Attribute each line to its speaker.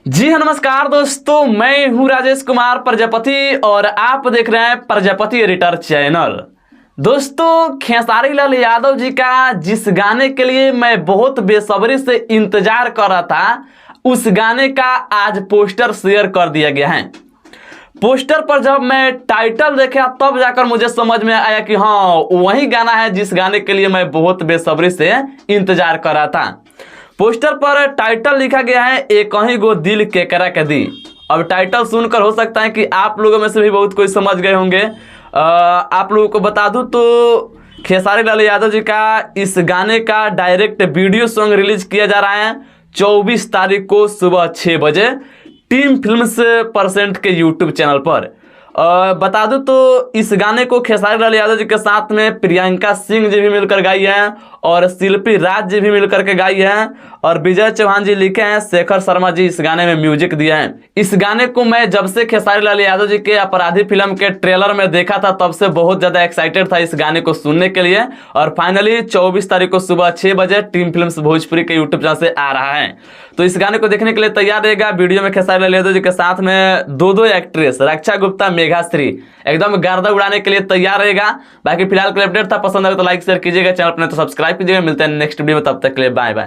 Speaker 1: जी हाँ, नमस्कार दोस्तों, मैं हूँ राजेश कुमार प्रजापति और आप देख रहे हैं प्रजापति एडिटर चैनल। दोस्तों, खेसारी लाल यादव जी का जिस गाने के लिए मैं बहुत बेसब्री से इंतजार कर रहा था, उस गाने का आज पोस्टर शेयर कर दिया गया है। पोस्टर पर जब मैं टाइटल देखा तब जाकर मुझे समझ में आया कि हाँ, वही गाना है जिस गाने के लिए मैं बहुत बेसब्री से इंतजार कर रहा था। पोस्टर पर टाइटल लिखा गया है, एक ही गो दिल केकरा के दी। अब टाइटल सुनकर हो सकता है कि आप लोगों में से भी बहुत कोई समझ गए होंगे। आप लोगों को बता दूं तो खेसारी लाल यादव जी का इस गाने का डायरेक्ट वीडियो सॉन्ग रिलीज किया जा रहा है 24 तारीख को सुबह 6 बजे टीम फिल्म्स परसेंट के यूट्यूब चैनल पर। बता दूं तो इस गाने को खेसारी लाल यादव जी के साथ में प्रियंका सिंह जी भी मिलकर गाई हैं और शिल्पी राज जी भी मिलकर के गाई हैं और विजय चौहान जी लिखे हैं, शेखर शर्मा जी इस गाने में म्यूजिक दिए हैं। इस गाने को मैं जब से खेसारी लाल यादव जी के अपराधी फिल्म के ट्रेलर में देखा था तब से बहुत ज्यादा एक्साइटेड था इस गाने को सुनने के लिए और फाइनली 24 तारीख को सुबह 6 बजे टीम फिल्म्स भोजपुरी के यूट्यूब चैनल से आ रहा है। तो इस गाने को देखने के लिए तैयार रहेगा। वीडियो में खेसारी लाल यादव जी के साथ में दो एक्ट्रेस रक्षा गुप्ता, मेघाश्री एकदम गर्दा उड़ाने के लिए तैयार रहेगा। बाकी फिलहाल के अपडेट था, पसंद आए तो लाइक शेयर कीजिएगा, चैनल अपने तो सब्सक्राइब कीजिएगा। मिलते हैं नेक्स्ट वीडियो में, तब तक के लिए बाय बाय।